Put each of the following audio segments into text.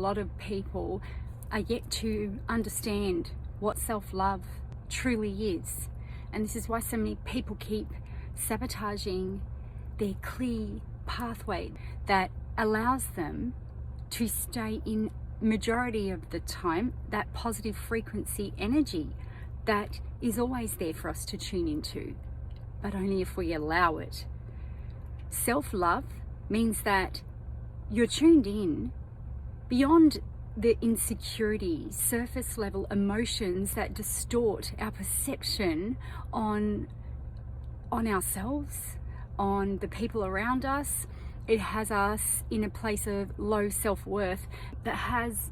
lot of people are yet to understand what self-love truly is. And this is why so many people keep sabotaging their clear pathway that allows them to stay in, majority of the time, that positive frequency energy that is always there for us to tune into, but only if we allow it. Self-love means that you're tuned in beyond the insecurity, surface level emotions that distort our perception on ourselves, on the people around us. It has us in a place of low self-worth that has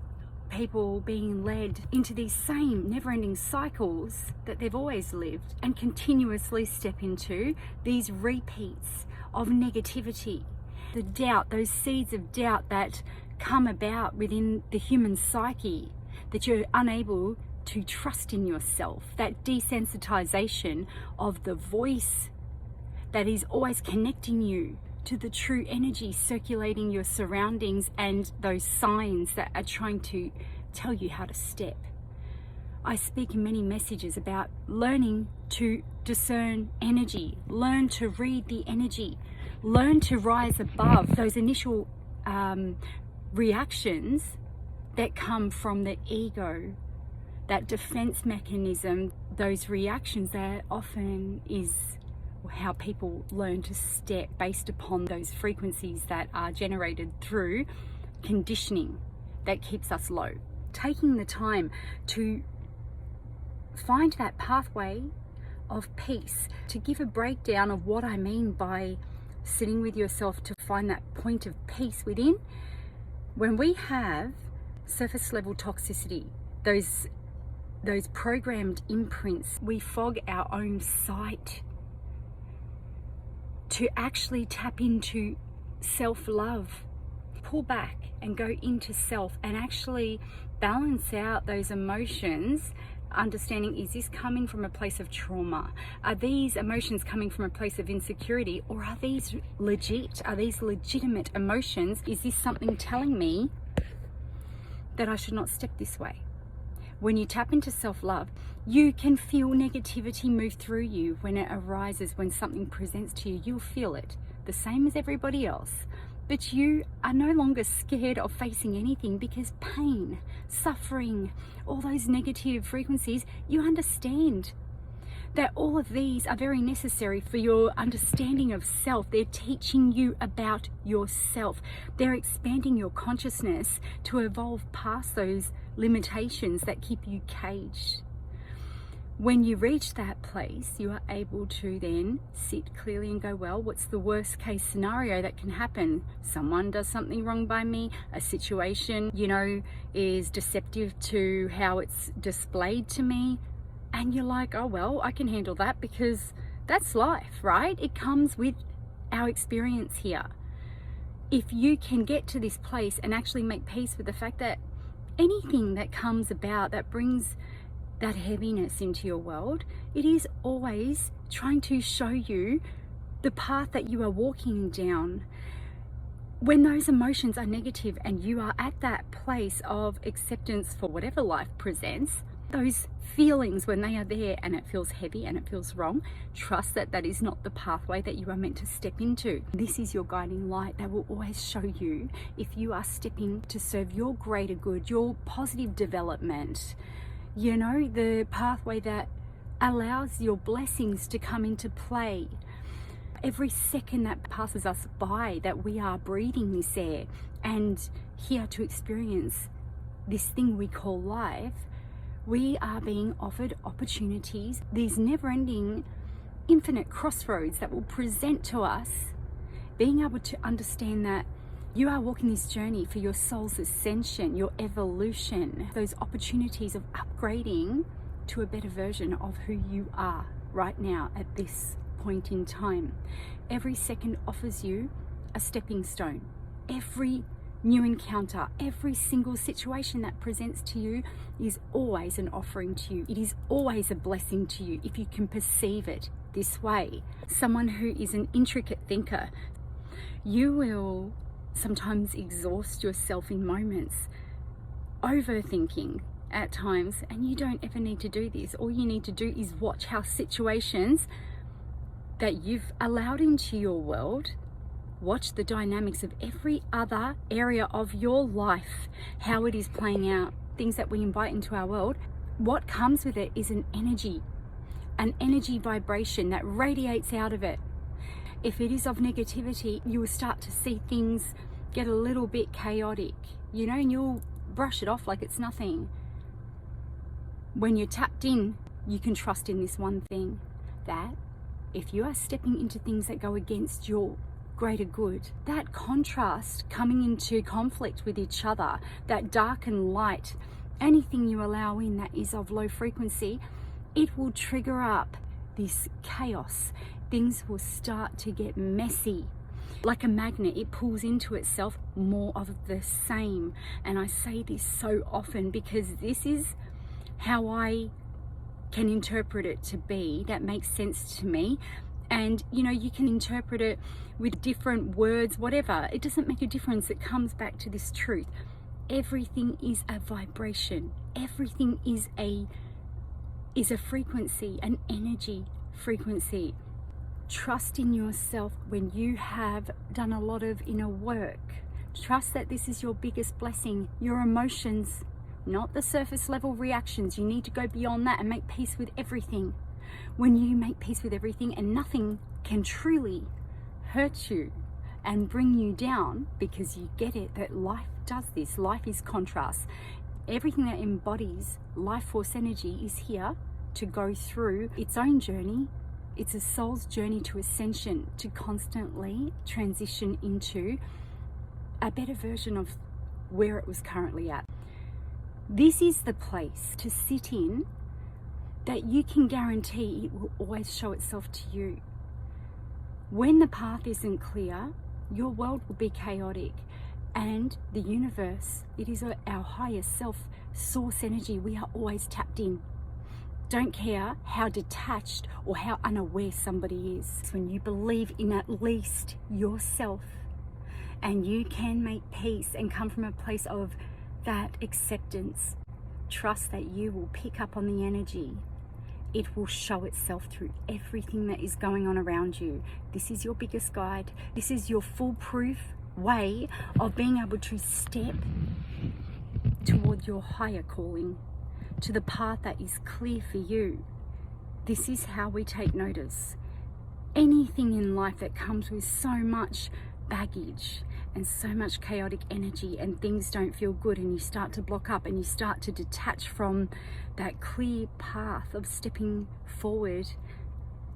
people being led into these same never-ending cycles that they've always lived and continuously step into these repeats of negativity. The doubt, those seeds of doubt that come about within the human psyche, that you're unable to trust in yourself, that desensitization of the voice that is always connecting you to the true energy circulating your surroundings and those signs that are trying to tell you how to step. I speak in many messages about learning to discern energy, learn to read the energy, learn to rise above those initial reactions that come from the ego, that defense mechanism. Those reactions that often is how people learn to step based upon those frequencies that are generated through conditioning that keeps us low. Taking the time to find that pathway of peace, to give a breakdown of what I mean by sitting with yourself to find that point of peace within. When we have surface level toxicity, those programmed imprints, we fog our own sight. To actually tap into self-love, pull back and go into self and actually balance out those emotions, understanding, is this coming from a place of trauma? Are these emotions coming from a place of insecurity, or are these legit? Are these legitimate emotions? Is this something telling me that I should not step this way? When you tap into self-love, you can feel negativity move through you when it arises, when something presents to you. You'll feel it, the same as everybody else. But you are no longer scared of facing anything, because pain, suffering, all those negative frequencies, you understand that all of these are very necessary for your understanding of self. They're teaching you about yourself. They're expanding your consciousness to evolve past those limitations that keep you caged. When you reach that place, you are able to then sit clearly and go, well, what's the worst case scenario that can happen? Someone does something wrong by me, a situation, is deceptive to how it's displayed to me. And you're like, oh, well, I can handle that, because that's life, right? It comes with our experience here. If you can get to this place and actually make peace with the fact that anything that comes about that brings that heaviness into your world, it is always trying to show you the path that you are walking down. When those emotions are negative and you are at that place of acceptance for whatever life presents, those feelings, when they are there and it feels heavy and it feels wrong, trust that that is not the pathway that you are meant to step into. This is your guiding light that will always show you if you are stepping to serve your greater good, your positive development, the pathway that allows your blessings to come into play. Every second that passes us by, that we are breathing this air and here to experience this thing we call life, we are being offered opportunities, these never-ending, infinite crossroads that will present to us, being able to understand that you are walking this journey for your soul's ascension, your evolution, those opportunities of upgrading to a better version of who you are right now at this point in time. Every second offers you a stepping stone. Every new encounter, every single situation that presents to you is always an offering to you. It is always a blessing to you if you can perceive it this way. Someone who is an intricate thinker, you will sometimes exhaust yourself in moments overthinking at times, and you don't ever need to do this. All you need to do is watch how situations that you've allowed into your world, watch the dynamics of every other area of your life, how it is playing out, things that we invite into our world. What comes with it is an energy vibration that radiates out of it. If it is of negativity, you will start to see things get a little bit chaotic, and you'll brush it off like it's nothing. When you're tapped in, you can trust in this one thing, that if you are stepping into things that go against your greater good, that contrast coming into conflict with each other, that dark and light, anything you allow in that is of low frequency, it will trigger up this chaos. Things will start to get messy. Like a magnet, it pulls into itself more of the same. And I say this so often because this is how I can interpret it to be. That makes sense to me. And you can interpret it with different words, whatever. It doesn't make a difference. It comes back to this truth. Everything is a vibration. Everything is a frequency, an energy frequency. Trust in yourself when you have done a lot of inner work. Trust that this is your biggest blessing. Your emotions, not the surface level reactions. You need to go beyond that and make peace with everything. When you make peace with everything, and nothing can truly hurt you and bring you down, because you get it that life does this. Life is contrast. Everything that embodies life force energy is here to go through its own journey. It's a soul's journey to ascension, to constantly transition into a better version of where it was currently at. This is the place to sit in that you can guarantee it will always show itself to you. When the path isn't clear, your world will be chaotic, and the universe, it is our highest self, source energy. We are always tapped in. Don't care how detached or how unaware somebody is. When you believe in at least yourself, and you can make peace and come from a place of that acceptance, trust that you will pick up on the energy. It will show itself through everything that is going on around you. This is your biggest guide. This is your foolproof way of being able to step toward your higher calling, to the path that is clear for you. This is how we take notice. Anything in life that comes with so much baggage and so much chaotic energy, and things don't feel good, and you start to block up and you start to detach from that clear path of stepping forward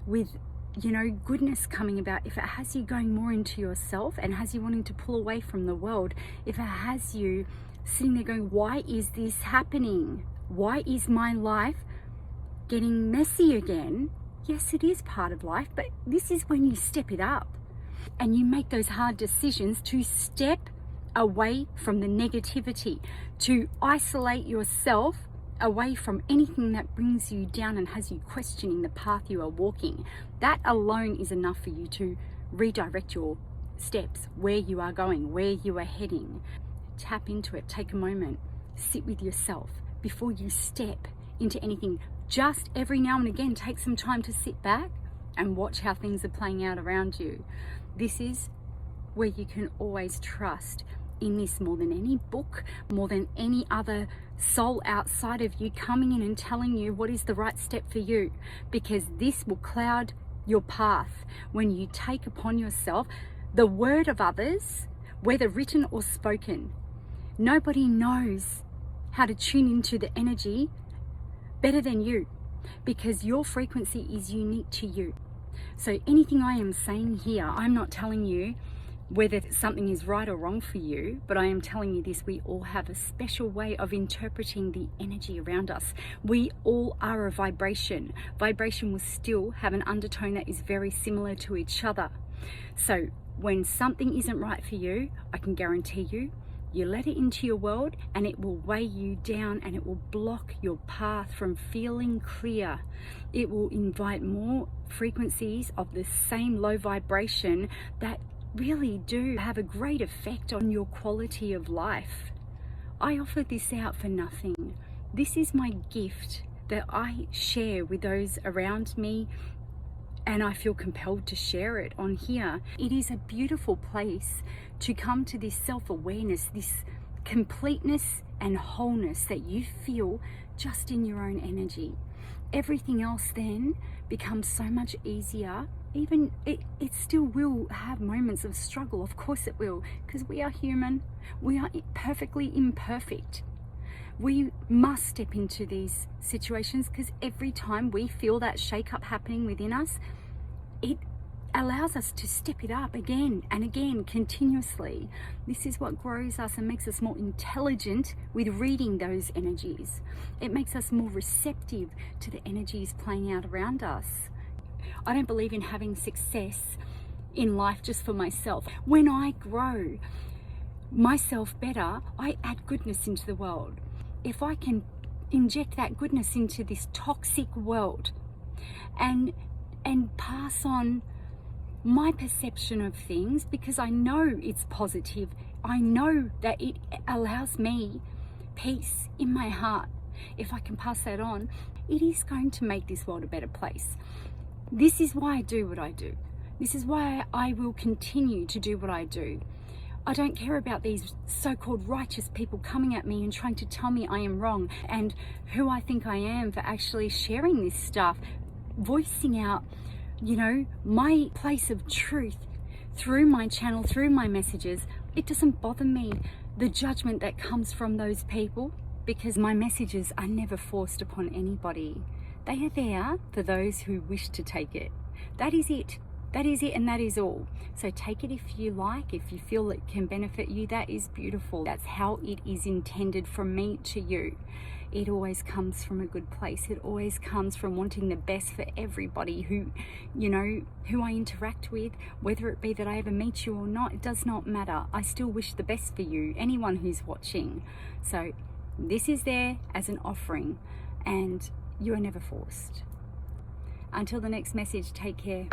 with goodness coming about. If it has you going more into yourself and has you wanting to pull away from the world, if it has you sitting there going, why is this happening? Why is my life getting messy again? Yes, it is part of life, but this is when you step it up and you make those hard decisions to step away from the negativity, to isolate yourself away from anything that brings you down and has you questioning the path you are walking. That alone is enough for you to redirect your steps, where you are going, where you are heading. Tap into it. Take a moment. Sit with yourself before you step into anything. Just every now and again, take some time to sit back and watch how things are playing out around you. This is where you can always trust in this more than any book, more than any other soul outside of you coming in and telling you what is the right step for you, because this will cloud your path when you take upon yourself the word of others, whether written or spoken. Nobody knows how to tune into the energy better than you, because your frequency is unique to you. So anything I am saying here, I'm not telling you whether something is right or wrong for you, but I am telling you this: we all have a special way of interpreting the energy around us. We all are a vibration. Vibration will still have an undertone that is very similar to each other. So when something isn't right for you, I can guarantee you, you let it into your world and it will weigh you down, and it will block your path from feeling clear. It will invite more frequencies of the same low vibration that really do have a great effect on your quality of life. I offer this out for nothing. This is my gift that I share with those around me, and I feel compelled to share it on here. It is a beautiful place to come to this self-awareness, this completeness and wholeness that you feel just in your own energy. Everything else then becomes so much easier. Even it still will have moments of struggle, of course it will, because we are human, we are perfectly imperfect. We must step into these situations, because every time we feel that shake-up happening within us, it allows us to step it up again and again, continuously. This is what grows us and makes us more intelligent with reading those energies. It makes us more receptive to the energies playing out around us. I don't believe in having success in life just for myself. When I grow myself better, I add goodness into the world. If I can inject that goodness into this toxic world and pass on my perception of things, because I know it's positive, I know that it allows me peace in my heart. If I can pass that on, it is going to make this world a better place. This is why I do what I do. This is why I will continue to do what I do. I don't care about these so-called righteous people coming at me and trying to tell me I am wrong and who I think I am for actually sharing this stuff, voicing out, you know, my place of truth through my channel, through my messages. It doesn't bother me, the judgment that comes from those people, because my messages are never forced upon anybody. They are there for those who wish to take it. That is it. That is it, and that is all. So take it if you like, if you feel it can benefit you. That is beautiful. That's how it is intended from me to you. It always comes from a good place. It always comes from wanting the best for everybody who, you know, who I interact with, whether it be that I ever meet you or not. It does not matter. I still wish the best for you, anyone who's watching. So this is there as an offering, and you are never forced. Until the next message, take care.